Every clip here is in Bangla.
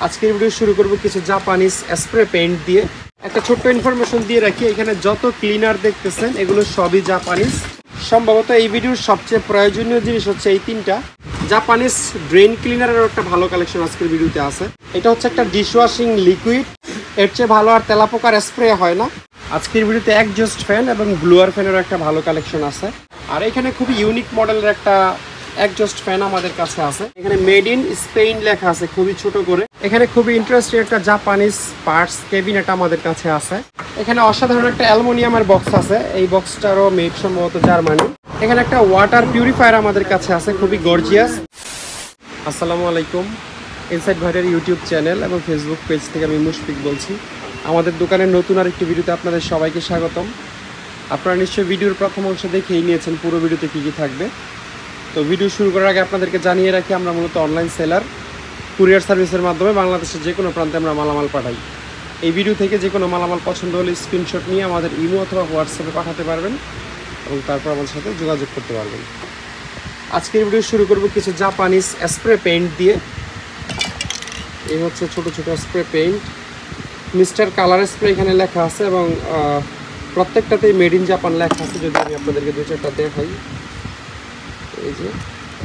আজকের ভিডিও শুরু করব কিছু জাপানিজ স্প্রে পেইন্ট দিয়ে। একটা ছোট্ট ইনফরমেশন দিয়ে রাখি, এখানে যত ক্লিনার দেখতেছেন এগুলো সবই জাপানিজ। সম্ভবত এই ভিডিওর সবচেয়ে প্রয়োজনীয় জিনিস হচ্ছে এই তিনটা। জাপানিজ ড্রেন ক্লিনারের একটা ভালো কালেকশন আজকের ভিডিওতে আছে। এটা হচ্ছে একটা ডিশওয়াশিং লিকুইড, এর চেয়ে ভালো আর তেলাপোকার স্প্রে হয় না। আজকের ভিডিওতে একজস্ট ফ্যান এবং ব্লুয়ার ফ্যানের একটা ভালো কালেকশন আছে। আর এখানে খুবই ইউনিক মডেলের একটা একজস্ট ফ্যান আমাদের কাছে আছে। এখানে মেড ইন স্পেন লেখা আছে খুবই ছোট করে। এখানে খুবই ইন্টারেস্টিং একটা জাপানিজ পার্টস ক্যাবিনেট আমাদের কাছে আছে। এখানে অসাধারণ একটা অ্যালুমিনিয়ামের বক্স আছে, এই বক্সটারও মেড সম্ভবত জার্মানি। এখানে একটা ওয়াটার পিউরিফায়ার আমাদের কাছে আছে, খুবই গর্জিয়াস। আসসালামু আলাইকুম, ইনসাইড ভাইয়ের ইউটিউব চ্যানেল এবং ফেসবুক পেজ থেকে আমি মুশফিক বলছি। আমাদের দোকানের নতুন আরেকটি ভিডিওতে আপনাদের সবাইকে স্বাগতম। আপনারা নিশ্চয়ই ভিডিওর প্রথম অংশ দেখেই নিয়েছেন পুরো ভিডিওতে কী কী থাকবে। তো ভিডিও শুরু করার আগে আপনাদেরকে জানিয়ে রাখি, আমরা মূলত অনলাইন সেলার, কুরিয়ার সার্ভিসের মাধ্যমে বাংলাদেশের যে কোনো প্রান্তে আমরা মালামাল পাঠাই। এই ভিডিও থেকে যে কোনো মালামাল পছন্দ হলে স্ক্রিনশট নিয়ে আমাদের ইমো অথবা হোয়াটসঅ্যাপে পাঠাতে পারবেন এবং তারপর আমাদের সাথে যোগাযোগ করতে পারবেন। আজকের ভিডিও শুরু করব কিছু জাপানিজ স্প্রে পেইন্ট দিয়ে। এই হচ্ছে ছোট ছোট spray paint, mister colour spray এখানে লেখা আছে এবং প্রত্যেকটাতেই মেড ইন জাপান লেখা আছে। যদি আমি আপনাদেরকে দু চারটা দেখাই, এই যে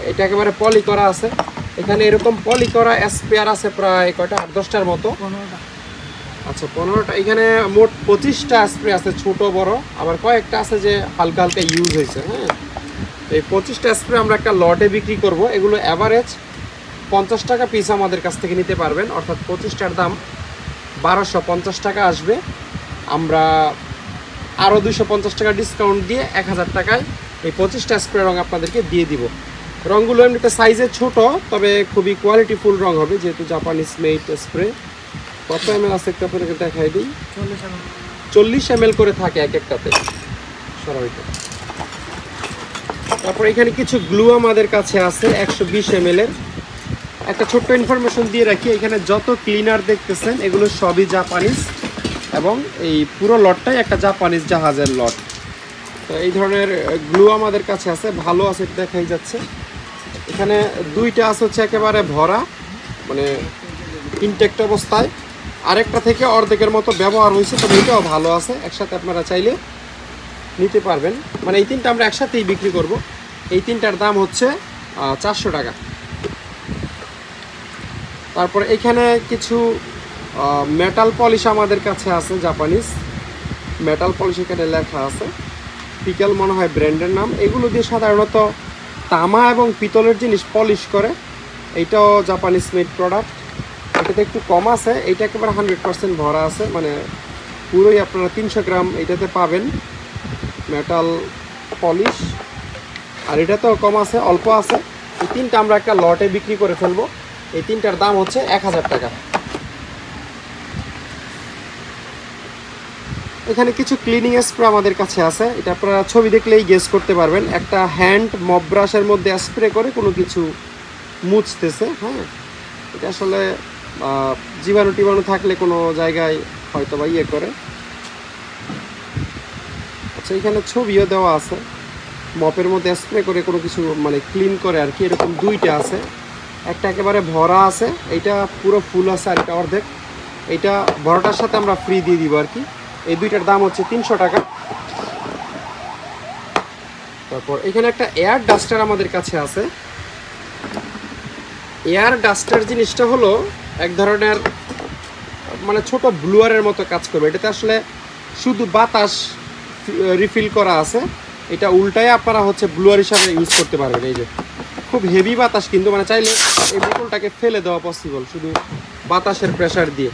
এটা একেবারে পলি করা আছে। এখানে এরকম পলি করা স্পেয়ার আছে প্রায় কয়টা, 8-10টার মতো। আচ্ছা 15টা। এখানে মোট 25টা স্প্রে আছে, ছোট বড়, আবার কয়েকটা আছে যে হালকা হালকা ইউজ হয়েছে। হ্যাঁ, এই 25টা স্প্রে আমরা একটা লটে বিক্রি করব। এগুলো অ্যাভারেজ 50 টাকা পিস আমাদের কাছ থেকে নিতে পারবেন, অর্থাৎ 25টার দাম 1250 টাকা আসবে। আমরা আরও 250 টাকা ডিসকাউন্ট দিয়ে 1000 টাকায় এই 25টা স্প্রে রং আপনাদেরকে দিয়ে দিব। রঙগুলো এমনিতে সাইজে ছোট, তবে খুবই কোয়ালিটিফুল রং হবে যেহেতু জাপানিজ মেড স্প্রে। কত ml আছে একটা আপনাকে দেখাই দিই। 40 ml করে থাকে এক একটাতে সরাইতে। তারপর এখানে কিছু গ্লু আমাদের কাছে আছে 120 ml এর। একটা ছোট্ট ইনফরমেশন দিয়ে রাখি, এখানে যত ক্লিনার দেখতেছেন এগুলো সবই জাপানিজ এবং এই পুরো লটটাই একটা জাপানিজ জাহাজের লট। তো এই ধরনের গ্লু আমাদের কাছে আছে, ভালো আছে দেখাই যাচ্ছে। এখানে দুইটা আছে হচ্ছে একেবারে ভরা, মানে ইনটেক্ট অবস্থায়, আরেকটা থেকে অর্ধেকের মতো ব্যবহার হয়েছে, তবে এটাও ভালো আছে। একসাথে আপনারা চাইলে নিতে পারবেন। মানে এই তিনটা আমরা একসাথেই বিক্রি করব। এই তিনটার দাম হচ্ছে 400 টাকা। তারপর এখানে কিছু মেটাল পলিশ আমাদের কাছে আছে, জাপানিজ মেটাল পলিশ এখানে লেখা আছে। পিকেল মনে হয় ব্র্যান্ডের নাম। এগুলো দিয়ে সাধারণত তামা এবং পিতলের জিনিস পলিশ করে। এইটাও জাপানিজ মেড প্রোডাক্ট। এটাতে একটু কম আছে, এইটা একেবারে 100% ভরা আছে, মানে পুরোই আপনারা 300 গ্রাম এইটাতে পাবেন মেটাল পলিশ। আর এটাতেও কম আছে, অল্প আছে। এই তিনটা আমরা একটা লটে বিক্রি করে ফেলবো। এই তিনটার দাম হচ্ছে 1000 টাকা। এখানে কিছু ক্লিনিং স্প্রে আমাদের কাছে আছে, এটা আপনারা ছবি দেখলেই গেস করতে পারবেন। একটা হ্যান্ড মপ ব্রাশের মধ্যে স্প্রে করে কোনো কিছু মুছতেছে। হ্যাঁ, এটা আসলে জীবাণু টিবাণু থাকলে কোনো জায়গায় হয়তো বা ইয়ে করে। আচ্ছা, এখানে ছবিও দেওয়া আছে, মপের মধ্যে স্প্রে করে কোনো কিছু মানে ক্লিন করে আর কি। এরকম দুইটা আছে, একটা একেবারে ভরা আছে, এইটা পুরো ফুল আছে, আর এটা অর্ধেক। এইটা ভরাটার সাথে আমরা ফ্রি দিয়ে দিব আর কি। এই দুইটার দাম হচ্ছে 300 টাকা। তারপর এখানে একটা এয়ার ডাস্টার আমাদের কাছে আছে। এয়ার ডাস্টার জিনিসটা হলো এক ধরনের মানে ছোট ব্লুয়ারের মতো কাজ করবে। এটাতে আসলে শুধু বাতাস রিফিল করা আছে, এটা উল্টায় আপনারা হচ্ছে ব্লুয়ার হিসাবে ইউজ করতে পারবেন। এই যে খুব হেভি বাতাস, কিন্তু মানে চাইলে এই বোতলটাকে ফেলে দেওয়া পসিবল শুধু বাতাসের প্রেশার দিয়ে।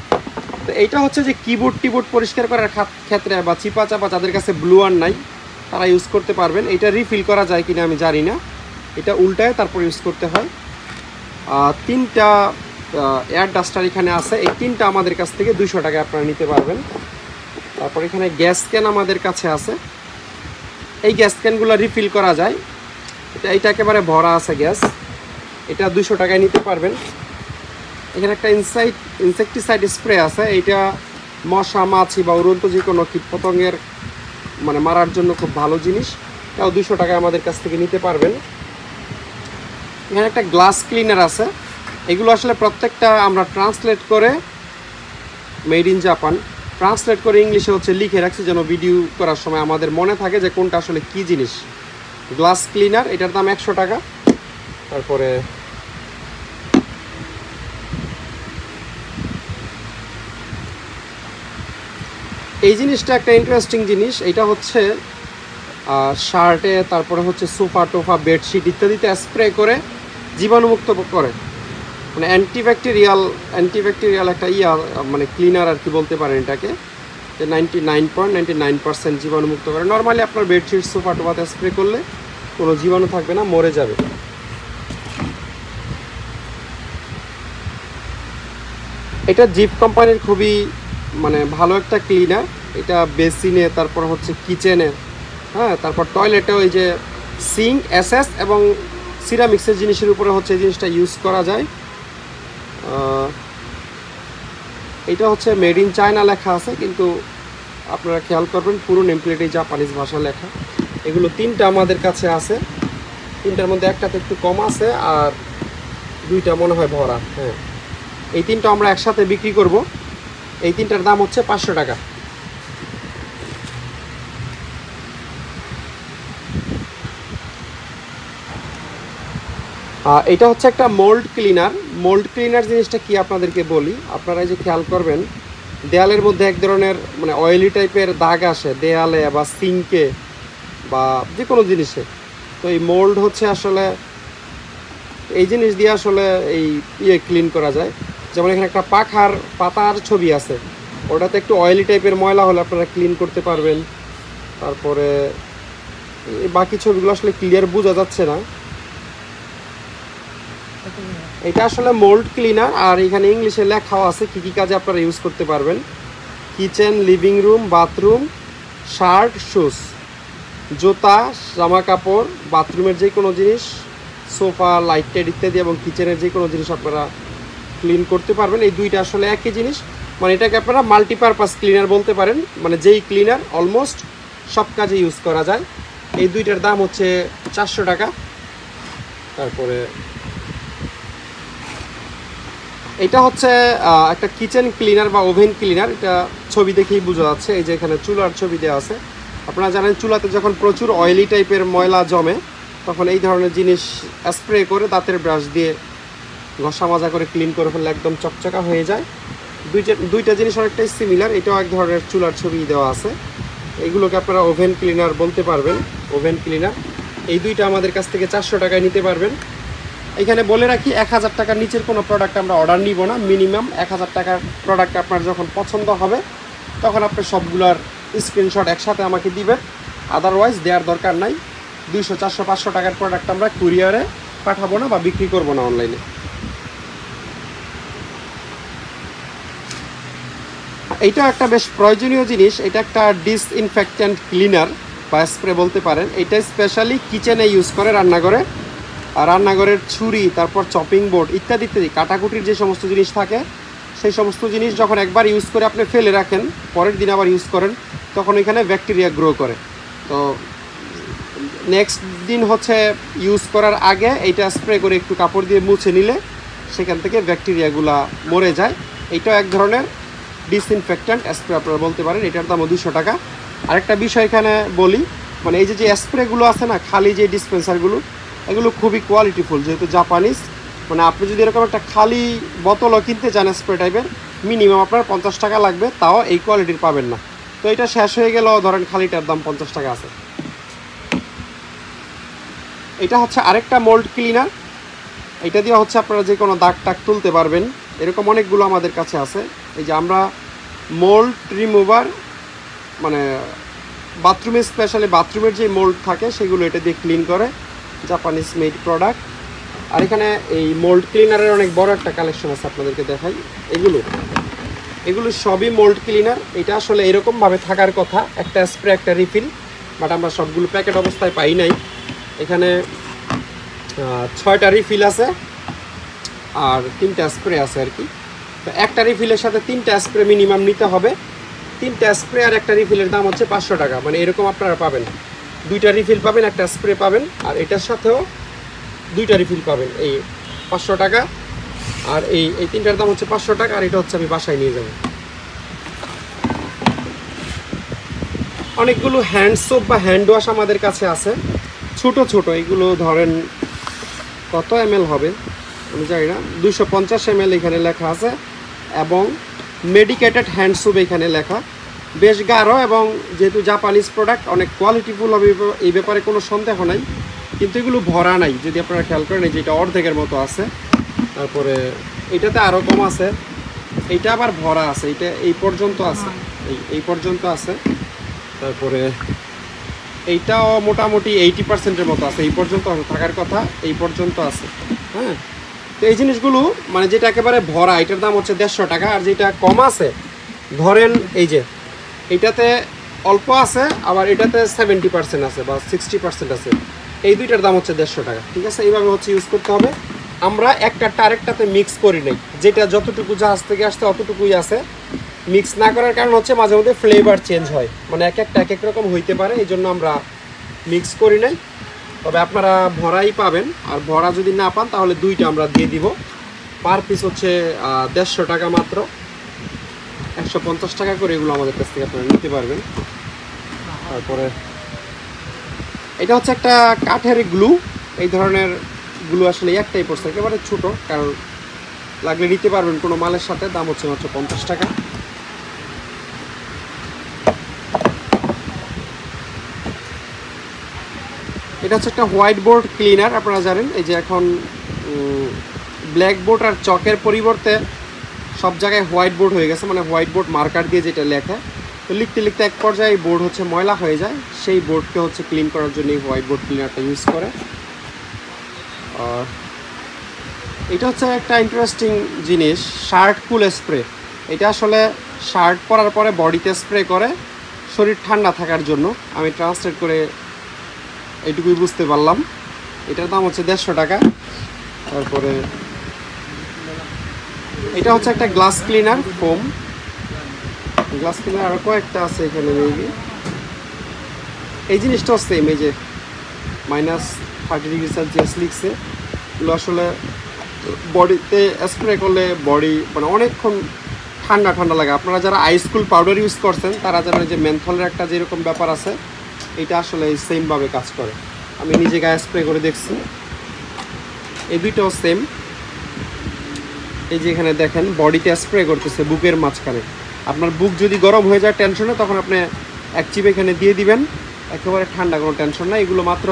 তো এইটা হচ্ছে যে কিবোর্ড টিবোর্ড পরিষ্কার করার ক্ষেত্রে বা চিপা চাপা যাদের কাছে ব্লুয়ার নাই তারা ইউজ করতে পারবেন। এটা রিফিল করা যায় কিনা আমি জানি না, এটা উল্টায় তারপর ইউজ করতে হয়। 3টা এয়ার ডাস্টার এখানে আছে, এই 3টা আমাদের কাছ থেকে 200 টাকায় আপনারা নিতে পারবেন। তারপর এখানে গ্যাস ক্যান আমাদের কাছে আছে। এই গ্যাস ক্যানগুলো রিফিল করা যায়। এইটা একেবারে ভরা আছে গ্যাস, এটা 200 টাকায় নিতে পারবেন। এখানে একটা ইনসেকটিসাইড স্প্রে আছে, এইটা মশা মাছি বা উড়ন্ত যে কোনো কীটপতঙ্গের মানে মারার জন্য খুব ভালো জিনিস। এটাও 200 টাকায় আমাদের কাছ থেকে নিতে পারবেন। এখানে একটা গ্লাস ক্লিনার আছে, এগুলো আসলে প্রত্যেকটা আমরা ট্রান্সলেট করে মেড ইন জাপান ট্রান্সলেট করে ইংলিশে হচ্ছে লিখে রাখছি, যেন ভিডিও করার সময় আমাদের মনে থাকে যে কোনটা আসলে কী জিনিস। গ্লাস ক্লিনার, এটার দাম 100 টাকা। তারপরে এই জিনিসটা একটা ইন্টারেস্টিং জিনিস, এটা হচ্ছে শার্টে, তারপরে হচ্ছে সোফা টোফা বেডশিট ইত্যাদিতে স্প্রে করে জীবাণুমুক্ত করে, মানে অ্যান্টিব্যাকটেরিয়াল একটা মানে ক্লিনার আর কি বলতে পারেন এটাকে, যে 99.99% জীবাণুমুক্ত করে। নর্মালি আপনার বেডশিট সোফা টোফাতে স্প্রে করলে কোনো জীবাণু থাকবে না, মরে যাবে। এটা জিপ কোম্পানির খুবই মানে ভালো একটা ক্লিনার। এটা বেসিনে, তারপর হচ্ছে কিচেনে, হ্যাঁ, তারপর টয়লেটেও এই যে সিঙ্ক, এসএস এবং সিরামিক্সের জিনিসের উপরে হচ্ছে এই জিনিসটা ইউজ করা যায়। এটা হচ্ছে মেড ইন চায়না লেখা আছে, কিন্তু আপনারা খেয়াল করবেন পুরো নেমপ্লেটে জাপানিজ ভাষা লেখা। এগুলো 3টা আমাদের কাছে আছে, 3টার মধ্যে একটাতে একটু কম আছে আর 2টা মনে হয় ভরা। হ্যাঁ, এই 3টা আমরা একসাথে বিক্রি করব। এই 3টার দাম হচ্ছে 500 টাকা। এটা হচ্ছে একটা মোল্ড ক্লিনার। মোল্ড ক্লিনার জিনিসটা কি আপনাদেরকে বলি, আপনারা যে খেয়াল করবেন দেয়ালের মধ্যে এক ধরনের মানে অয়েলি টাইপের দাগ আসে দেয়ালে বা সিঙ্কে বা যে কোনো জিনিসে। তো এই মোল্ড হচ্ছে আসলে এই জিনিস দিয়ে আসলে এই ক্লিন করা যায়। যেমন এখানে একটা পাতার ছবি আছে, ওটাতে একটু অয়েলি টাইপের ময়লা হলে আপনারা ক্লিন করতে পারবেন। তারপরে বাকি ছবিগুলো আসলে ক্লিয়ার বোঝা যাচ্ছে না। এটা আসলে মোল্ড ক্লিনার, আর এখানে ইংলিশে লেখাও আছে কী কী কাজে আপনারা ইউজ করতে পারবেন। Kitchen, living room, bathroom, shirt, shoes, জুতা, জামা কাপড়, বাথরুমের যে কোনো জিনিস, সোফা, লাইট টাইট ইত্যাদি এবং কিচেনের যে কোনো জিনিস আপনারা ক্লিন করতে পারবেন। এই 2টা আসলে একই জিনিস, মানে এটাকে আপনারা মাল্টিপারপাস ক্লিনার বলতে পারেন, মানে যেই ক্লিনার অলমোস্ট সব কাজে ইউজ করা যায়। এই 2টার দাম হচ্ছে 400 টাকা। তারপরে এটা হচ্ছে একটা কিচেন ক্লিনার বা ওভেন ক্লিনার। এটা ছবি দেখেই বোঝা যাচ্ছে, এই যে এখানে চুলার ছবি দেওয়া আছে। আপনারা জানেন চুলাতে যখন প্রচুর অয়েলি টাইপের ময়লা জমে তখন এই ধরনের জিনিস স্প্রে করে দাঁতের ব্রাশ দিয়ে ঘষা মাজা করে ক্লিন করে ফেললে একদম চকচকা হয়ে যায়। 2টা জিনিস অনেকটাই সিমিলার। এটাও এক ধরনের চুলার ছবি দেওয়া আছে। এইগুলোকে আপনারা ওভেন ক্লিনার বলতে পারবেন, ওভেন ক্লিনার। এই 2টা আমাদের কাছ থেকে 400 টাকায় নিতে পারবেন। এখানে বলে রাখি 1000 টাকার নিচের কোনো প্রোডাক্ট আমরা অর্ডার নিব না। মিনিমাম 1000 টাকার প্রোডাক্ট আপনার যখন পছন্দ হবে তখন আপনি সবগুলোর স্ক্রিনশট একসাথে আমাকে দিবেন, আদারওয়াইজ দেওয়ার দরকার নাই। 200, 400, 500 টাকার প্রোডাক্ট আমরা কুরিয়ারে পাঠাবো না বা বিক্রি করবো না অনলাইনে। এইটা একটা বেশ প্রয়োজনীয় জিনিস। এটা একটা ডিসইনফেক্ট্যান্ট ক্লিনার বা স্প্রে বলতে পারেন। এটা স্পেশালি কিচেনে ইউজ করে, রান্নাঘরের ছুরি, তারপর চপিং বোর্ড ইত্যাদি ইত্যাদি কাটাকুটির যে সমস্ত জিনিস থাকে সেই সমস্ত জিনিস যখন একবার ইউজ করে আপনি ফেলে রাখেন, পরের দিন আবার ইউজ করেন, তখন এখানে ব্যাকটেরিয়া গ্রো করে। তো নেক্সট দিন হচ্ছে ইউজ করার আগে এইটা স্প্রে করে একটু কাপড় দিয়ে মুছে নিলে সেখান থেকে ব্যাকটেরিয়াগুলা মরে যায়। এইটাও এক ধরনের ডিসইনফেক্ট্যান্ট স্প্রে আপনারা বলতে পারেন। এটার দামও 200 টাকা। আরেকটা বিষয় এখানে বলি, মানে এই যে স্প্রেগুলো আছে না, খালি যে ডিসপেন্সারগুলো, এগুলো খুবই কোয়ালিটিফুল, যেহেতু জাপানিজ। মানে আপনি যদি এরকম একটা খালি বোতলও কিনতে চান স্প্রে টাইপের, মিনিমাম আপনার 50 টাকা লাগবে, তাও এই কোয়ালিটির পাবেন না। তো এটা শেষ হয়ে গেলেও ধরেন খালিটার দাম 50 টাকা আছে। এটা হচ্ছে আরেকটা মোল্ড ক্লিনার। এটা দিয়ে হচ্ছে আপনারা যে কোনো দাগ টাগ তুলতে পারবেন। এরকম অনেকগুলো আমাদের কাছে আছে। এই যে আমরা মোল্ড রিমুভার, মানে বাথরুমে স্পেশালি বাথরুমের যে মোল্ড থাকে সেগুলো এটা দিয়ে ক্লিন করে, জাপানিজ মেড প্রোডাক্ট। আর এখানে এই মোল্ড ক্লিনারের অনেক বড় একটা কালেকশন আছে, আপনাদেরকে দেখাই। এগুলো সবই মোল্ড ক্লিনার। এটা আসলে এরকমভাবে থাকার কথা, একটা স্প্রে একটা রিফিল, বাট আমরা সবগুলো প্যাকেট অবস্থায় পাই নাই। এখানে 6টা রিফিল আছে আর 3টা স্প্রে আছে আর কি। তো একটা রিফিলের সাথে 3টা স্প্রে মিনিমাম নিতে হবে। 3টা স্প্রে আর একটা রিফিলের দাম হচ্ছে 500 টাকা। মানে এরকম আপনারা পাবেন, 2টা রিফিল পাবেন, একটা স্প্রে পাবেন, আর এটার সাথেও 2টা রিফিল পাবেন। এই 500 টাকা আর এই তিনটার দাম হচ্ছে 500 টাকা, আর এটা হচ্ছে আমি বাসায় নিয়ে যাব। অনেকগুলো হ্যান্ড সোপ বা হ্যান্ড ওয়াশ আমাদের কাছে আছে, ছোট ছোট। এগুলো ধরেন কত ml হবে আমি জানি না, 250 ml এখানে লেখা আছে, এবং মেডিকেটেড হ্যান্ড সোপ এখানে লেখা। বেশ গাঢ়, এবং যেহেতু জাপানিজ প্রোডাক্ট অনেক কোয়ালিটিফুল হবে এই ব্যাপারে কোনো সন্দেহ নাই। কিন্তু এগুলো ভরা নাই, যদি আপনারা খেয়াল করেন, এই যেটা অর্ধেকের মতো আছে, তারপরে এইটাতে আরও কম আছে, এইটা আবার ভরা আছে, এইটা এই পর্যন্ত আছে, এই পর্যন্ত আছে। তারপরে এইটাও মোটামুটি 80%-এর মতো আছে, এই পর্যন্ত থাকার কথা, এই পর্যন্ত আছে। হ্যাঁ, তো এই জিনিসগুলো মানে যেটা একেবারে ভরা, এটার দাম হচ্ছে 150 টাকা। আর যেটা কম আছে, ধরেন এই যে এইটাতে অল্প আছে, আবার এটাতে 70% আছে বা 60% আছে, এই দুইটার দাম হচ্ছে 150 টাকা। ঠিক আছে, এইভাবে হচ্ছে ইউজ করতে হবে। আমরা একটা আরেকটাতে মিক্স করি নাই, যেটা যতটুকু জাহাজ থেকে আসতে অতটুকুই আছে। মিক্স না করার কারণ হচ্ছে মাঝে মধ্যে ফ্লেভার চেঞ্জ হয়, মানে এক এক রকম হইতে পারে, এই জন্য আমরা মিক্স করি নাই। তবে আপনারা ভরাই পাবেন, আর ভরা যদি না পান তাহলে দুইটা আমরা দিয়ে দিব। পার পিস হচ্ছে 150 টাকা মাত্র, 150 টাকা করে এগুলো আমাদের কাছ থেকে আপনারা নিতে পারবেন। তারপরে এটা হচ্ছে একটা কাঠের গ্লু, এই ধরনের গ্লু আসলে একটাই পড়ছে, একেবারে ছোটো, কারণ লাগলে নিতে পারবেন কোনো মালের সাথে। দাম হচ্ছে মাত্র 50 টাকা। এটা হচ্ছে একটা হোয়াইট বোর্ড ক্লিনার। আপনারা জানেন এই যে এখন ব্ল্যাক বোর্ড আর চকের পরিবর্তে সব জায়গায় হোয়াইট বোর্ড হয়ে গেছে, মানে হোয়াইট বোর্ড মার্কার দিয়ে যেটা লেখা, তো লিখতে লিখতে এক পর্যায়ে বোর্ড হচ্ছে ময়লা হয়ে যায়, সেই বোর্ডকে হচ্ছে ক্লিন করার জন্য এই হোয়াইট বোর্ড ক্লিনারটা ইউজ করে। আর এটা হচ্ছে একটা ইন্টারেস্টিং জিনিস, শার্ট কুল স্প্রে। এটা আসলে শার্ট পরার পরে বডিতে স্প্রে করে শরীর ঠান্ডা থাকার জন্য। আমি ট্রান্সলেট করে এইটুকুই বুঝতে পারলাম। এটার দাম হচ্ছে 150 টাকা। তারপরে এটা হচ্ছে একটা glass cleaner foam, glass cleaner আরও কয়েকটা আছে এখানে মেবি। এই জিনিসটাও সেম, এই যে -30°C লিখছে। এগুলো আসলে বডিতে স্প্রে করলে বডি মানে অনেকক্ষণ ঠান্ডা ঠান্ডা লাগে। আপনারা যারা আইসকুল পাউডার ইউজ করছেন তারা জানেন যে মেন্থলের একটা যেরকম ব্যাপার আছে, এটা আসলে সেমভাবে কাজ করে। আমি নিজে গায়ে স্প্রে করে দেখছি, এই দুইটাও সেম। এই যে এখানে দেখেন বডিতে স্প্রে করতেছে বুকের মাঝখানে। আপনার বুক যদি গরম হয়ে যায় টেনশনে, তখন আপনি এক চিপ এখানে দিয়ে দিবেন, একেবারে ঠান্ডা, কোনো টেনশন নাই। এগুলো মাত্র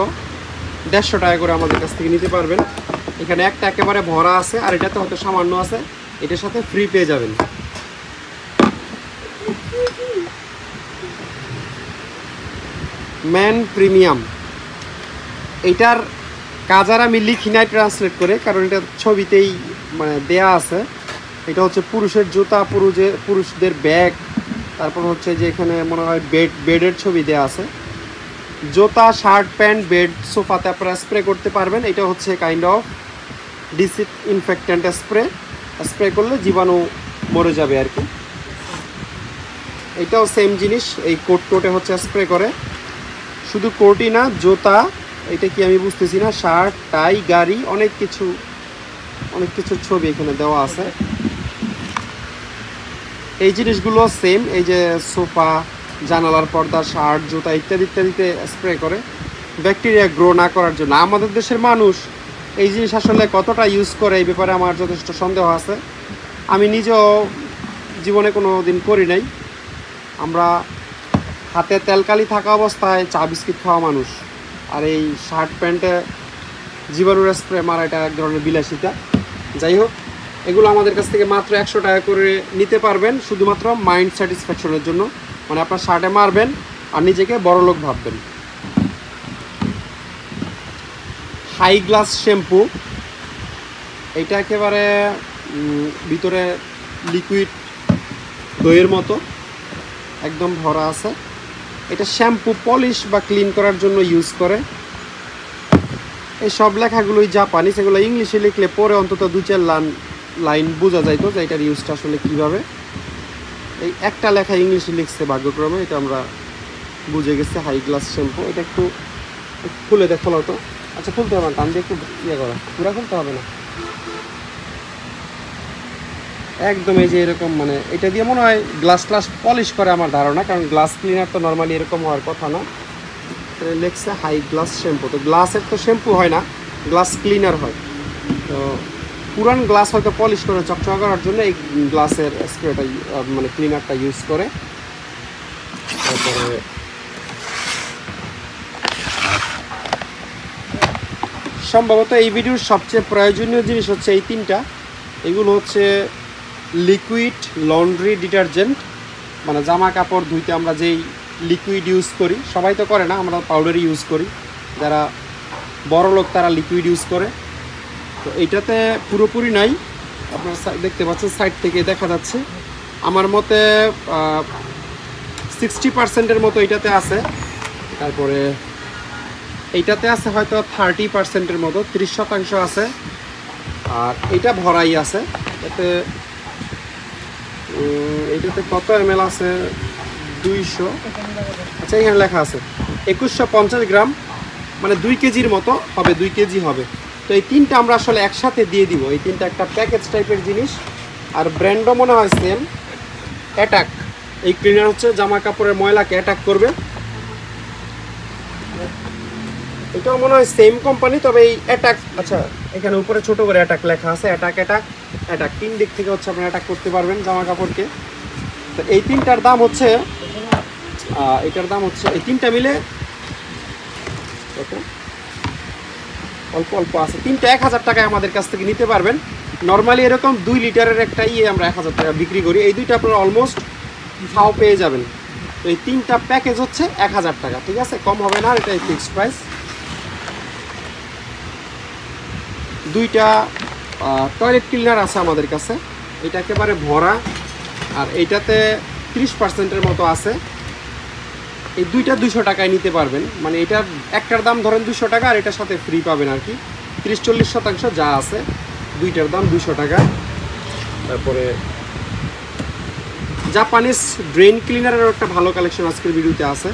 150 টাকা করে আমাদের কাছ থেকে নিতে পারবেন। এখানে একটা একেবারে ভরা আছে, আর এটাতে হয়তো সামান্য আছে, এটার সাথে ফ্রি পেয়ে যাবেন। ম্যান প্রিমিয়াম, এইটার কাজ আর আমি লিখি নাই ট্রান্সলেট করে, কারণ এটা ছবিতেই মানে দেয়া আছে। এটা হচ্ছে পুরুষের জুতা, পুরুষদের ব্যাগ, তারপর হচ্ছে যে এখানে মনে হয় বেডের ছবি দেয়া আছে। জুতা, শার্ট, প্যান্ট, বেড, সোফাতে আপনারা স্প্রে করতে পারবেন। এটা হচ্ছে কাইন্ড অফ ডিসইনফেক্ট্যান্ট স্প্রে করলে জীবাণু মরে যাবে আর কি। এটাও সেম জিনিস, এই কোটে হচ্ছে স্প্রে করে। শুধু কোটই না, জুতা, এটা কি আমি বুঝতেছি না, শার্ট, টাই, গাড়ি, অনেক কিছুর ছবি এখানে দেওয়া আছে। এই জিনিসগুলো সেম, এই যে সোফা, জানালার পর্দা, শার্ট, জুতা ইত্যাদিতে স্প্রে করে ব্যাকটেরিয়া গ্রো না করার জন্য। আমাদের দেশের মানুষ এই জিনিস আসলে কতটা ইউজ করে এই ব্যাপারে আমার যথেষ্ট সন্দেহ আছে। আমি নিজেও জীবনে কোনো দিন করি নাই। আমরা হাতে তেলকালি থাকা অবস্থায় চা বিস্কিট খাওয়া মানুষ, আর এই শার্ট প্যান্টে জীবাণুর স্প্রে মারা এটা এক ধরনের বিলাসিতা। যাই হোক, এগুলো আমাদের কাছ থেকে মাত্র 100 টাকা করে নিতে পারবেন, শুধুমাত্র মাইন্ড স্যাটিসফ্যাকশনের জন্য। মানে আপনার শার্টে মারবেন আর নিজেকে বড়লোক ভাববেন। হাই গ্লাস শ্যাম্পু, এটা একেবারে ভিতরে লিকুইড দইয়ের মতো একদম ভরা আছে। এটা শ্যাম্পু, পলিশ বা ক্লিন করার জন্য ইউজ করে। এই সব লেখাগুলোই জাপানিজ, এগুলো ইংলিশে লিখলে পরে অন্তত 2-4 লাইন বোঝা যাইতো যে এটার ইউজটা আসলে কীভাবে। এই একটা লেখা ইংলিশে লিখছে ভাগ্যক্রমে, এটা আমরা বুঝে গেছি। হাই গ্লাস শ্যাম্পু, এটা একটু খুলে দেখ, খোলাও তো। আচ্ছা, খুলতে হবে না, টান দিয়ে একটু ইয়ে করা, পুরা খুলতে হবে না। একদম এই যে এরকম, মানে এটা দিয়ে মনে হয় গ্লাস ক্লাস পলিশ করে আমার ধারণা, কারণ গ্লাস ক্লিনার তো নর্মালি এরকম হওয়ার কথা না। লেখছে হাই গ্লাস শ্যাম্পু, তো গ্লাসের তো শ্যাম্পু হয় না, গ্লাস ক্লিনার হয়। তো পুরান গ্লাস হয়তো পলিশ করে চকচকা করার জন্য এই গ্লাসের স্প্রেটা মানে ক্লিনারটা ইউজ করে। তারপরে সম্ভবত এই ভিডিওর সবচেয়ে প্রয়োজনীয় জিনিস হচ্ছে এই তিনটা। এগুলো হচ্ছে লিকুইড লন্ড্রি ডিটারজেন্ট, মানে জামা কাপড় ধুইতে আমরা যেই লিকুইড ইউজ করি, সবাই তো করে না, আমরা পাউডারই ইউজ করি, যারা বড় লোক তারা লিকুইড ইউজ করে। তো এইটাতে পুরোপুরি নাই, আপনারা দেখতে পাচ্ছেন সাইড থেকে দেখা যাচ্ছে, আমার মতে 60%-এর মতো এইটাতে আছে। তারপরে এইটাতে আছে হয়তো 30%-এর মতো, 30% আছে, আর এইটা ভরাই আছে। এইটাতে কত ml আছে? 200, আচ্ছা এখানে লেখা আছে 2150 গ্রাম, মানে 2 কেজির মতো হবে, 2 কেজি হবে। তো এই তিনটা আমরা আসলে একসাথে দিয়ে দিব, এই তিনটা একটা প্যাকেজ টাইপের জিনিস। আর ব্র্যান্ডও মনে হয় সেম, অ্যাটাক। এই ক্লিনার হচ্ছে জামা কাপড়ের ময়লাকে অ্যাটাক করবে, এটাও মনে হয় সেম কোম্পানি, তবে এই অ্যাটাক, আচ্ছা এখানে উপরে ছোট করে অ্যাটাক লেখা আছে, অ্যাটাক অ্যাটাক অ্যাটাক, তিন দিক থেকে হচ্ছে আপনি অ্যাটাক করতে পারবেন জামা কাপড়কে। তো এই তিনটার দাম হচ্ছে, এটার দাম হচ্ছে এই তিনটা মিলে অল্প অল্প আছে, তিনটা 1000 টাকায় আমাদের কাছ থেকে নিতে পারবেন। নর্মালি এরকম 2 লিটারের একটা আমরা 1000 টাকা বিক্রি করি, এই দুইটা আপনারা অলমোস্ট ফাও পেয়ে যাবেন। তো এই তিনটা প্যাকেজ হচ্ছে 1000 টাকা, ঠিক আছে, কম হবে না, এটাই ফিক্সড প্রাইস। দুইটা টয়লেট ক্লিনার আছে আমাদের কাছে, এটা একেবারে ভরা, আর এইটাতে 30%-এর মতো আছে। এই দুইটা 200 টাকায় নিতে পারবেন, মানে এটার একটার দাম ধরেন 200 টাকা, আর এটার সাথে ফ্রি পাবেন আর কি, 30-40% যা আছে, দুইটার দাম 200 টাকা। তারপরে জাপানিজ ড্রেন ক্লিনারেরও একটা ভালো কালেকশন আজকের ভিডিওতে আছে।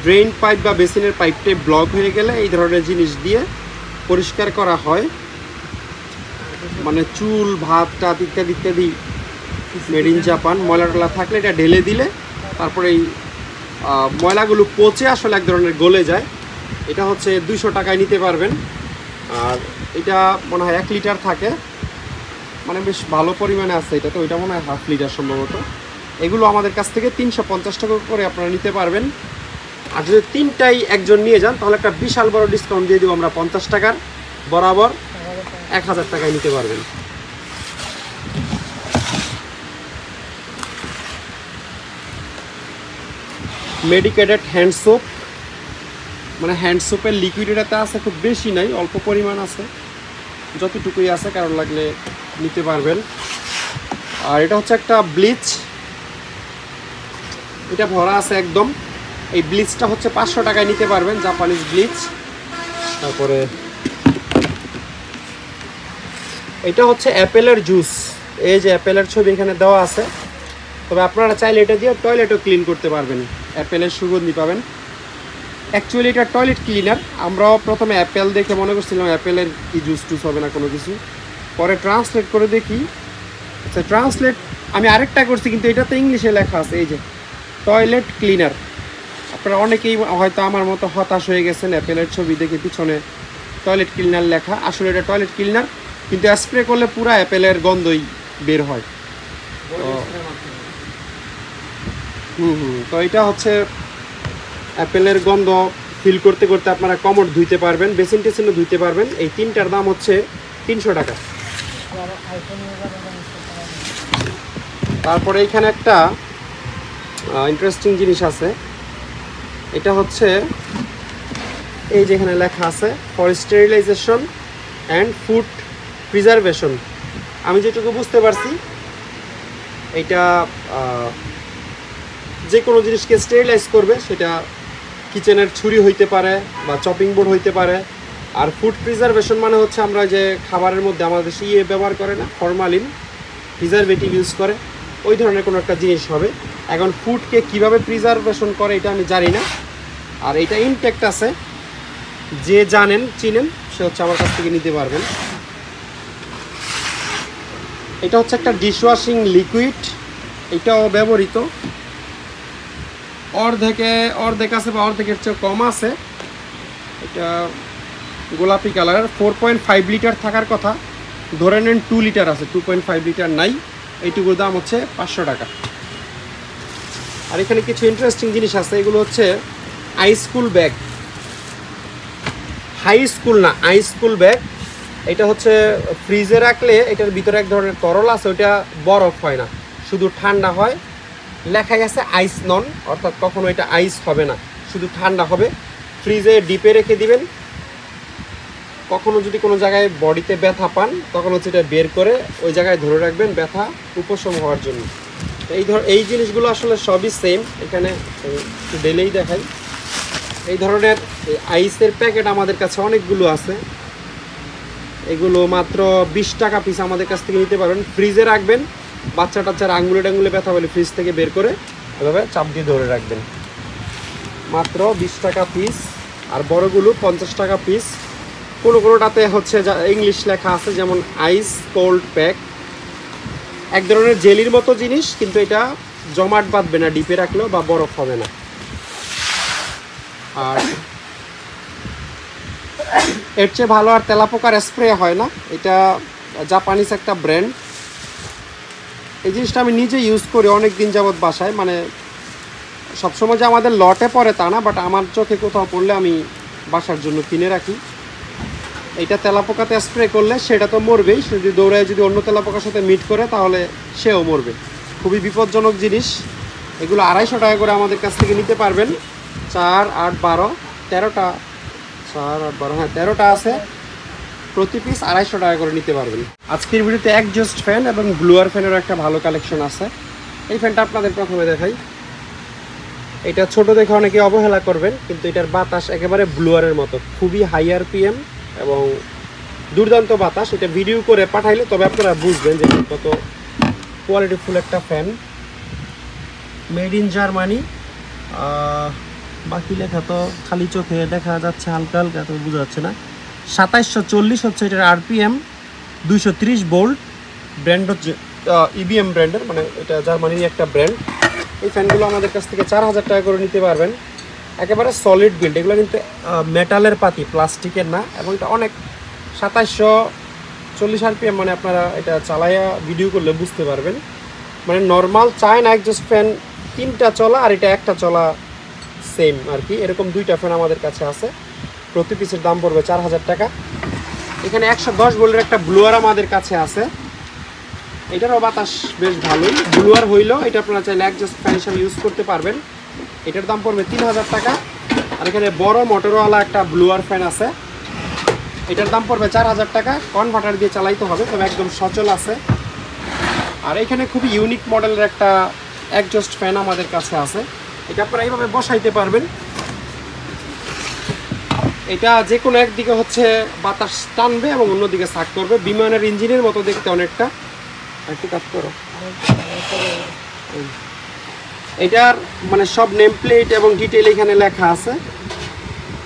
ড্রেন পাইপ বা বেসিনের পাইপটে ব্লক হয়ে গেলে এই ধরনের জিনিস দিয়ে পরিষ্কার করা হয়, মানে চুল ভাত টাত ইত্যাদি ইত্যাদি, মেড ইন জাপান। ময়লা টলা থাকলে এটা ঢেলে দিলে তারপরে এই ময়লাগুলো পচে আসলে এক ধরনের গলে যায়। এটা হচ্ছে 200 টাকায় নিতে পারবেন, আর এটা মনে হয় 1 লিটার থাকে, মানে বেশ ভালো পরিমাণে আছে এটা, তো ওইটা মনে হয় 1/2 লিটার সম্ভবত। এগুলো আমাদের কাছ থেকে 350 টাকা করে আপনারা নিতে পারবেন। আর যদি তিনটাই একজন নিয়ে যান তাহলে একটা বিশাল বড় ডিসকাউন্ট দিয়ে দিব আমরা, 50 টাকার বরাবর 1000 টাকায় নিতে পারবেন। মেডিকেটেড হ্যান্ড সোপ, মানে হ্যান্ড সোপের লিকুইড এটাতে আছে, খুব বেশি নাই, অল্প পরিমাণ আছে, যতটুকুই আছে কারণ লাগলে নিতে পারবেন। আর এটা হচ্ছে একটা ব্লিচ, এটা ভরা আছে একদম। এই ব্লিচটা হচ্ছে 500 টাকায় নিতে পারবেন, জাপানিজ ব্লিচ। তারপরে এটা হচ্ছে অ্যাপেলের জুস, এই যে অ্যাপেলের ছবি এখানে দেওয়া আছে, তবে আপনারা চাইলে এটা দিয়ে টয়লেটও ক্লিন করতে পারবেন, অ্যাপেলের সুগন্ধি পাবেন। অ্যাকচুয়ালি এটা টয়লেট ক্লিনার, আমরাও প্রথমে অ্যাপেল দেখে মনে করছিলাম অ্যাপেলের কি জুস টুস হবে না কোনো কিছু, পরে ট্রান্সলেট করে দেখি, আচ্ছা ট্রান্সলেট আমি আরেকটা করছি, কিন্তু এটাতে ইংলিশে লেখা আছে এই যে টয়লেট ক্লিনার। আপনারা অনেকেই হয়তো আমার মতো হতাশ হয়ে গেছেন, অ্যাপেলের ছবি দেখে পিছনে টয়লেট ক্লিনার লেখা, আসলে এটা টয়লেট ক্লিনার, কিন্তু স্প্রে করলে পুরো অ্যাপেলের গন্ধই বের হয়। তো এটা হচ্ছে অ্যাপেলের গন্ধ ফিল করতে করতে আপনারা কমোড ধুইতে পারবেন, বেসিন টেসিনও ধুইতে পারবেন। এই তিনটার দাম হচ্ছে 300 টাকা। তারপরে এইখানে একটা ইন্টারেস্টিং জিনিস আছে, এটা হচ্ছে এই যেখানে লেখা আছে for sterilisation and food preservation. আমি যেটুকু বুঝতে পারছি এটা যে কোনো জিনিসকে স্টেরিলাইজ করবে, সেটা কিচেনের ছুরি হইতে পারে বা চপিং বোর্ড হইতে পারে। আর ফুড প্রিজারভেশন মানে হচ্ছে আমরা যে খাবারের মধ্যে আমাদের ব্যবহার করে না, ফরমালিন প্রিজারভেটিভ ইউজ করে, ওই ধরনের কোনো একটা জিনিস হবে। এখন ফুডকে কিভাবে প্রিজারভেশন করে এটা আমি জানি না, আর এটা ইনটেক্ট আছে, যে জানেন চিনেন সে হচ্ছে আমার কাছ থেকে নিতে পারবেন। এটা হচ্ছে একটা ডিশওয়াশিং লিকুইড, এটাও ব্যবহৃত, অর্ধেক আছে বা অর্ধেকের চেয়ে কম আছে। এটা গোলাপি কালার, 4.5 লিটার থাকার কথা, ধরে নেন 2 লিটার আছে, 2.5 লিটার নাই। এইটুকুর দাম হচ্ছে 500 টাকা। আর এখানে কিছু ইন্টারেস্টিং জিনিস আছে, এগুলো হচ্ছে আইসকুল ব্যাগ, হাই স্কুল না, আইসকুল ব্যাগ। এটা হচ্ছে ফ্রিজে রাখলে এটার ভিতরে এক ধরনের তরল আছে, ওইটা বরফ হয় না, শুধু ঠান্ডা হয়। লেখাই আছে আইস নন, অর্থাৎ কখনো এটা আইস হবে না, শুধু ঠান্ডা হবে। ফ্রিজে ডিপে রেখে দিবেন, কখনো যদি কোনো জায়গায় বডিতে ব্যথা পান তখন হচ্ছে এটা বের করে ওই জায়গায় ধরে রাখবেন ব্যথা উপশম হওয়ার জন্য। এই জিনিসগুলো আসলে সবই সেম। এখানে একটু ডেলেই দেখাই, এই ধরনের আইসের প্যাকেট আমাদের কাছে অনেকগুলো আছে। এগুলো মাত্র 20 টাকা পিস আমাদের কাছ থেকে নিতে পারবেন। ফ্রিজে রাখবেন, বাচ্চা টাচ্চার আঙুলে টাঙ্গুলে ব্যথা হলে ফ্রিজ থেকে বের করে এভাবে চাপ দিয়ে ধরে রাখবেন। মাত্র 20 টাকা পিস। আর বড়গুলো 50 টাকা পিস। কোনোটাতে হচ্ছে ইংলিশ লেখা আছে, যেমন আইস কোল্ড প্যাক, এক ধরনের জেলির মতো জিনিস, কিন্তু এটা জমাট বাঁধবে না ডিপে রাখলেও, বা বরফ হবে না। আর এর চেয়ে ভালো আর তেলাপোকার স্প্রে হয় না, এটা জাপানিজ একটা ব্র্যান্ড। এই জিনিসটা আমি নিজে ইউজ করি অনেক দিন যাবৎ বাসায়, মানে সবসময় যে আমাদের লটে পড়ে তা না, বাট আমার চোখে কোথাও পড়লে আমি বাসার জন্য কিনে রাখি। এটা তেলাপোকাতে স্প্রে করলে সেটা তো মরবেই, যদি দৌড়ায় যদি অন্য তেলাপোকার সাথে মিট করে তাহলে সেও মরবে। খুবই বিপজ্জনক জিনিস। এগুলো 250 টাকা করে আমাদের কাছ থেকে নিতে পারবেন। 4, 8, 12, 13টা, 4, 8, 12, হ্যাঁ 13টা আছে, প্রতি পিস 250 টাকা করে নিতে পারবেন। আজকের ভিডিওতে একজস্ট ফ্যান এবং ব্লুয়ার ফ্যানেরও একটা ভালো কালেকশন আছে। এই ফ্যানটা আপনাদের প্রথমে দেখাই। এটা ছোট দেখে অনেকে অবহেলা করবেন, কিন্তু এটার বাতাস একেবারে ব্লুয়ারের মতো, খুবই হাই আরপিএম এবং দুর্দান্ত বাতাস। এটা ভিডিও করে পাঠাইলে তবে আপনারা বুঝবেন যে কত কোয়ালিটিফুল একটা ফ্যান। মেড ইন জার্মানি, বাকি লেখা তো খালি চোখে দেখা যাচ্ছে, হালকা হালকা, তো বোঝা যাচ্ছে না। 2740 হচ্ছে এটার আরপিএম, 230 ভোল্ট। ব্র্যান্ড হচ্ছে ইবিএম ব্র্যান্ডের, মানে এটা জার্মানির একটা ব্র্যান্ড। এই ফ্যানগুলো আমাদের কাছ থেকে 4000 টাকা করে নিতে পারবেন। একেবারে সলিড বিল্ড, এগুলো কিন্তু মেটালের পাতি, প্লাস্টিকের না। এবং এটা অনেক 2740 আরপিএম, মানে আপনারা এটা চালাইয়া ভিডিও করলে বুঝতে পারবেন। মানে নর্মাল চায়না একজস্ট ফ্যান 3টা চলা আর এটা একটা চলা সেম আর কি, এরকম 2টা ফ্যান আমাদের কাছে আছে। প্রতি পিসের দাম পড়বে 4000 টাকা। এখানে 110 ভোল্টের একটা ব্লুয়ার আমাদের কাছে আছে, এটারও বাতাস বেশ ভালোই। ব্লুয়ার হইলেও এটা আপনারা চাইলে একজস্ট ফ্যান হিসাবে ইউজ করতে পারবেন। এটার দাম পড়বে 3000 টাকা। আর এখানে বড় মোটরওয়ালা একটা ব্লুয়ার ফ্যান আছে, এটার দাম পড়বে 4000 টাকা। কনভার্টার দিয়ে চালাইতে হবে, তবে একদম সচল আছে। আর এখানে খুবই ইউনিক মডেলের একটা একজস্ট ফ্যান আমাদের কাছে আছে, এটা আপনারা এইভাবে বসাইতে পারবেন। এটা যে কোনো একদিকে হচ্ছে বাতাস টানবে এবং অন্যদিকে সাক করবে, বিমানের ইঞ্জিনের মতো দেখতে অনেকটা। একটু কাজ করো। এটার মানে সব নেম প্লেট এবং ডিটেইল এখানে লেখা আছে,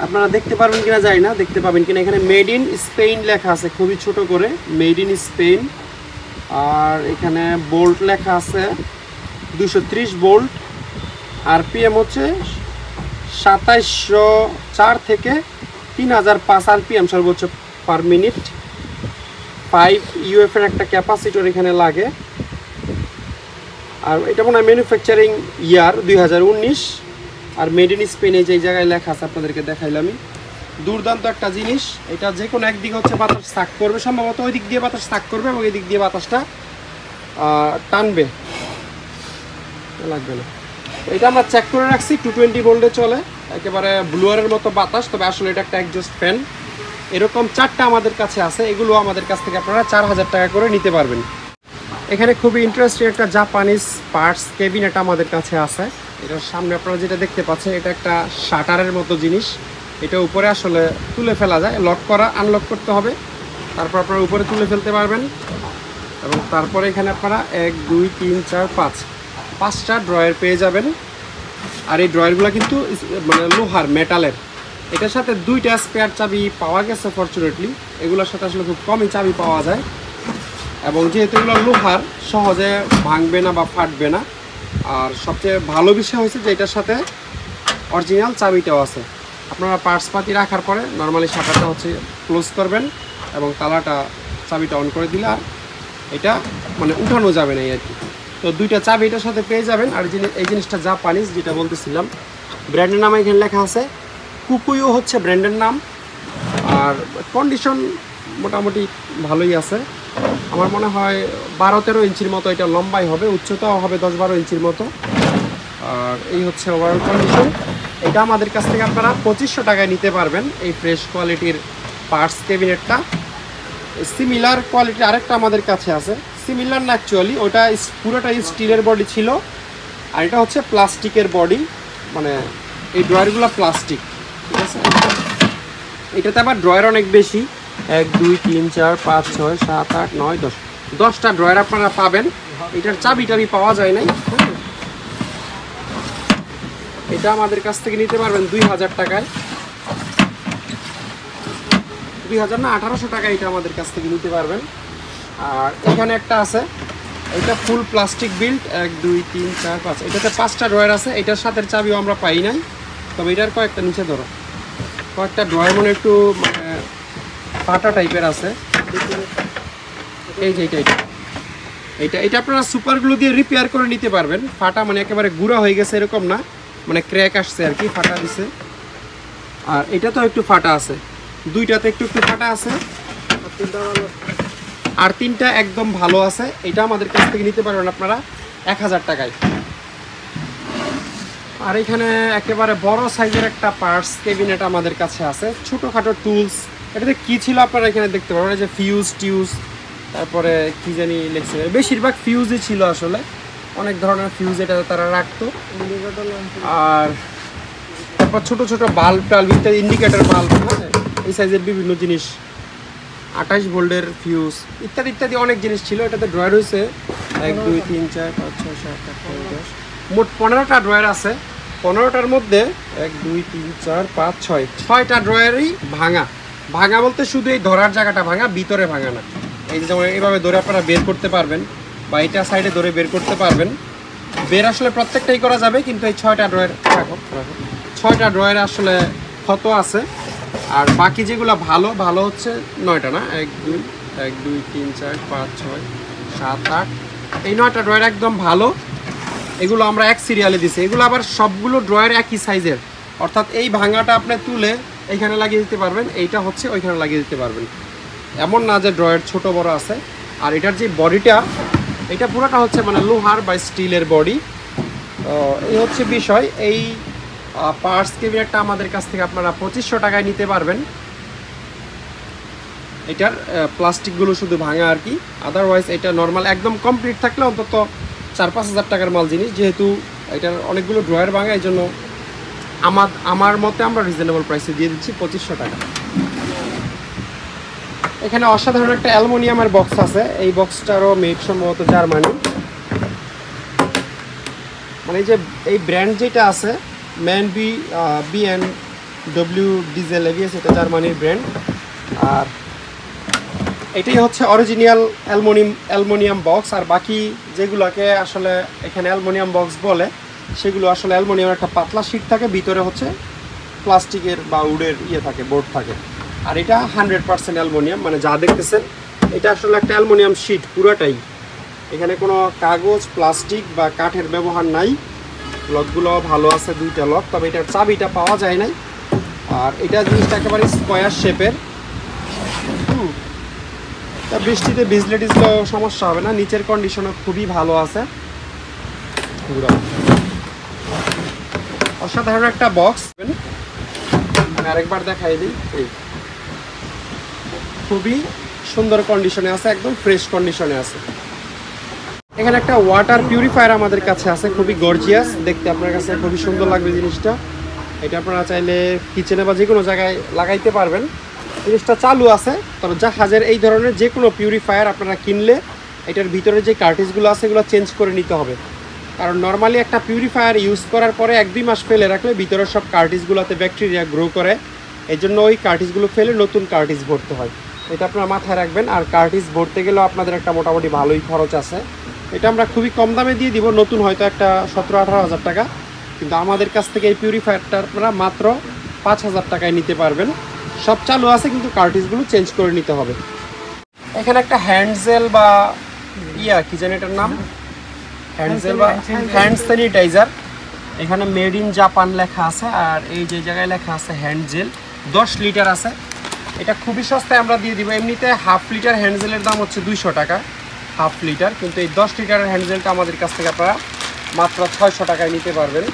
আপনারা দেখতে পারবেন কিনা জানি না, দেখতে পাবেন কিনা। এখানে মেড ইন স্পেন লেখা আছে খুবই ছোট করে, মেড ইন স্পেন। আর এখানে বোল্ট লেখা আছে 230 ভোল্ট। আরপিএম হচ্ছে 2704 থেকে 3005 আরপিএম সর্বোচ্চ পার মিনিট। 5 ইউএফ এর একটা ক্যাপাসিটর এখানে লাগে। আর এটা মনে হয় ম্যানুফ্যাকচারিং ইয়ার 2019। আর মেড ইন স্পেন এই যে জায়গায় লেখা আছে, আপনাদেরকে দেখাইলাম আমি। দুর্দান্ত একটা জিনিস। এটা যে কোনো একদিকে হচ্ছে বাতাস সাক করবে, সম্ভবত ওই দিক দিয়ে বাতাস সাক করবে এবং এই দিক দিয়ে বাতাসটা টানবে, লাগবে না। এটা আমরা চেক করে রাখছি, 220 ভোল্টে চলে, একেবারে ব্লুয়ারের মতো বাতাস। তবে আসলে এটা একটা একজস্ট ফ্যান। এরকম 4টা আমাদের কাছে আছে, এগুলো আমাদের কাছ থেকে আপনারা 4000 টাকা করে নিতে পারবেন। এখানে খুবই ইন্টারেস্টিং একটা জাপানিজ পার্টস ক্যাবিনেট আমাদের কাছে আছে। এটার সামনে আপনারা যেটা দেখতে পাচ্ছেন, এটা একটা শাটারের মতো জিনিস। এটা উপরে আসলে তুলে ফেলা যায়, লক করা, আনলক করতে হবে, তারপর আপনারা উপরে তুলে ফেলতে পারবেন। এবং তারপরে এখানে আপনারা 1, 2, 3, 4, 5টা ড্রয়ার পেয়ে যাবেন। আর এই ড্রয়ারগুলো কিন্তু মানে লোহার, মেটালের। এটার সাথে 2টা স্পেয়ার চাবি পাওয়া গেছে ফরচুনেটলি, এগুলোর সাথে আসলে খুব কমই চাবি পাওয়া যায়। এবং যেহেতু এগুলো লোহার, সহজে ভাঙবে না বা ফাটবে না। আর সবচেয়ে ভালো বিষয় হয়েছে যে এটার সাথে অরিজিনাল চাবিটাও আছে। আপনারা পার্টসপাতি রাখার পরে নর্মালি শাটারটা হচ্ছে ক্লোজ করবেন এবং তালাটা চাবিটা অন করে দিলে আর এটা মানে উঠানো যাবে না আর কি। তো দুইটা চাবি এটার সাথে পেয়ে যাবেন। আর এই জিনিসটা জাপানিজ, যেটা বলতেছিলাম, ব্র্যান্ডের নাম এখানে লেখা আছে, কুকুইও হচ্ছে ব্র্যান্ডের নাম। আর কন্ডিশন মোটামুটি ভালোই আছে। আমার মনে হয় 12-13 ইঞ্চির মতো এটা লম্বাই হবে, উচ্চতাও হবে 10-12 ইঞ্চির মতো। আর এই হচ্ছে ওভারঅল কন্ডিশন। এটা আমাদের কাছ থেকে আপনারা 2500 টাকায় নিতে পারবেন এই ফ্রেশ কোয়ালিটির পার্টস ক্যাবিনেটটা। সিমিলার কোয়ালিটির আরেকটা আমাদের কাছে আছে, সিমিলার না অ্যাকচুয়ালি, ওটা পুরোটাই স্টিলের বডি ছিল আর এটা হচ্ছে প্লাস্টিকের বডি, মানে এই ড্রয়ারগুলো প্লাস্টিক, ঠিক আছে। এটাতে আবার ড্রয়ার অনেক বেশি, 1 2 3 4 5 6 7 8 9 10, 10টা ড্রয়ার আপনারা পাবেন। এটার চাবি পাওয়া যায় নাই। এটা আমাদের কাছ থেকে নিতে পারবেন 2000 টাকায়, 2000 না 1800 টাকায় এটা আমাদের কাছ থেকে নিতে পারবেন। আর এখানে একটা আছে, এটা ফুল প্লাস্টিক বিল্ড, 1 2 3 4 5, এটাতে 5টা ড্রয়ার আছে। এটার সাথে চাবিও আমরা পাই নাই, তবে এটার কয়েকটা নিচে ধরো, কয়েকটা ড্রয়ার মনে একটু মানে ফাটা টাইপের আছে। এই যে এটা আপনারা সুপার গ্লু দিয়ে রিপেয়ার করে নিতে পারবেন। ফাটা মানে একেবারে গুঁড়া হয়ে গেছে এরকম না, মানে ক্র্যাক আসছে আর কি, ফাটা দিছে। আর এটা তো একটু ফাটা আছে, দুইটাতে একটু ফাটা আছে, আর 3টা একদম ভালো আছে। এটা আমাদের কাছ থেকে নিতে পারবেন আপনারা 1000 টাকায়। আর এখানে একেবারে বড় সাইজের একটা পার্টস ক্যাবিনেট আমাদের কাছে আছে, ছোটোখাটো টুলস। এটাতে কি ছিল আপনারা এখানে দেখতে পাবেন, যে ফিউজ, তারপরে কি জানি লিখছে, বেশিরভাগ ফিউজই ছিল আসলে, অনেক ধরনের ফিউজ এটা তারা রাখতো। আর তারপর ছোট ছোট বাল্ব ইত্যাদি, ইন্ডিকেটর বাল্ব, এই সাইজের বিভিন্ন জিনিস, 28 ভোল্টের ফিউজ ইত্যাদি ইত্যাদি অনেক জিনিস ছিল। এটাতে ড্রয়ার হয়েছে 1 2 3 4 5 6 7 8 9 10, মোট 15টা ড্রয়ার আছে। 15টার মধ্যে 1 2 3 4 5 6টা ড্রয়ারই ভাঙা বলতে শুধু এই ধরার জায়গাটা ভাঙা, ভিতরে ভাঙা না। এই যে যেমন এইভাবে ধরে আপনারা বের করতে পারবেন, বা এটা সাইডে ধরে বের করতে পারবেন। বের আসলে প্রত্যেকটাই করা যাবে, কিন্তু এই 6টা ড্রয়ার 6টা ড্রয়ারে আসলে ক্ষত আছে। আর বাকি যেগুলো ভালো হচ্ছে 9টা না, 1 2 3 4 5 6 7 8, এই 9টা ড্রয়ার একদম ভালো। এগুলো আমরা এক সিরিয়ালে দিছি। এগুলো আবার সবগুলো ড্রয়ার একই সাইজের, অর্থাৎ এই ভাঙাটা আপনি তুলে এইখানে লাগিয়ে দিতে পারবেন, এইটা হচ্ছে ওইখানে লাগিয়ে দিতে পারবেন, এমন না যে ড্রয়ার ছোট বড় আছে। আর এটার যে বডিটা, এটা পুরোটা হচ্ছে মানে লোহার বা স্টিলের বডি। এই হচ্ছে বিষয়। এই পার্টস ক্যাবিনেটটা আমাদের কাছ থেকে আপনারা 2500 টাকায় নিতে পারবেন। এটার প্লাস্টিকগুলো শুধু ভাঙা আর কি, আদারওয়াইজ এটা নর্মাল একদম কমপ্লিট থাকলে অন্তত 4-5 হাজার টাকার মাল জিনিস। যেহেতু এটার অনেকগুলো ড্রয়ার ভাঙা, এই জন্য আমার মতে আমরা রিজনেবল প্রাইসে দিয়ে দিচ্ছি 2500 টাকা। এখানে অসাধারণ একটা অ্যালুমিনিয়ামের বক্স আছে। এই বক্সটারও মেড সম্ভবত জার্মানি, মানে যে এই ব্র্যান্ড যেটা আছে BMW ডিজেল এভিএস, এটা জার্মানির ব্র্যান্ড। আর এটাই হচ্ছে অরিজিনাল অ্যালুমিনিয়াম বক্স। আর বাকি যেগুলোকে আসলে এখানে অ্যালুমিনিয়াম বক্স বলে, সেগুলো আসলে অ্যালুমিনিয়ামের একটা পাতলা শিট থাকে, ভিতরে হচ্ছে প্লাস্টিকের বা উডের থাকে, বোর্ড থাকে। আর এটা 100% অ্যালুমিনিয়াম, মানে যা দেখতেছেন এটা আসলে একটা অ্যালুমিনিয়াম শিট পুরোটাই। এখানে কোনো কাগজ, প্লাস্টিক বা কাঠের ব্যবহার নাই। লকগুলো ভালো আছে, 2টা লক, তবে এটার চাবিটা পাওয়া যায় নাই। আর এটা জিনিসটা একেবারে স্কোয়ার শেপের। তা বৃষ্টিতে ভিজলে টিজলেও সমস্যা হবে না। নিচের কন্ডিশনও খুবই ভালো আছে। অসাধারণ একটা বক্স, আমি আরেকবার দেখাই দিই। এই খুবই সুন্দর কন্ডিশনে আছে, একদম ফ্রেশ কন্ডিশনে আছে। এখানে একটা ওয়াটার পিউরিফায়ার আমাদের কাছে আছে, খুবই গর্জিয়াস দেখতে, আপনার কাছে খুবই সুন্দর লাগবে জিনিসটা। এটা আপনারা চাইলে কিচেনে বা যে কোনো জায়গায় লাগাইতে পারবেন। জিনিসটা চালু আছে, তবে জাহাজের এই ধরনের যে কোনো পিউরিফায়ার আপনারা কিনলে এটার ভিতরে যে কার্টিজগুলো আছে এগুলো চেঞ্জ করে নিতে হবে। কারণ নর্মালি একটা পিউরিফায়ার ইউজ করার পরে 1-2 মাস ফেলে রাখলে ভিতরের সব কার্টিজগুলোতে ব্যাকটেরিয়া গ্রো করে, এই জন্য ওই কার্টিজগুলো ফেলে নতুন কার্টিজ ভরতে হয়। এটা আপনারা মাথায় রাখবেন। আর কার্টিজ ভরতে গেলেও আপনাদের একটা মোটামুটি ভালোই খরচ আছে। এটা আমরা খুবই কম দামে দিয়ে দিব, নতুন হয়তো একটা 17-18 হাজার টাকা, কিন্তু আমাদের কাছ থেকে এই পিউরিফায়ারটা আপনারা মাত্র 5,000 টাকায় নিতে পারবেন। সব চালু আছে, কিন্তু কার্টিজগুলো চেঞ্জ করে নিতে হবে। এখানে একটা হ্যান্ডজেল বা কি জানি এটার নাম, হ্যান্ডজেল বা হ্যান্ড স্যানিটাইজার, এখানে মেড ইন জাপান লেখা আছে। আর এই যে জায়গায় লেখা আছে হ্যান্ডজেল, 10 লিটার আছে। এটা খুবই সস্তায় আমরা দিয়ে দিব। এমনিতে হাফ লিটার হ্যান্ডজেলের দাম হচ্ছে 200 টাকা হাফ লিটার, কিন্তু এই 10 লিটারের হ্যান্ডজেলটা আমাদের কাছ থেকে আপনারা মাত্র 600 টাকায় নিতে পারবেন।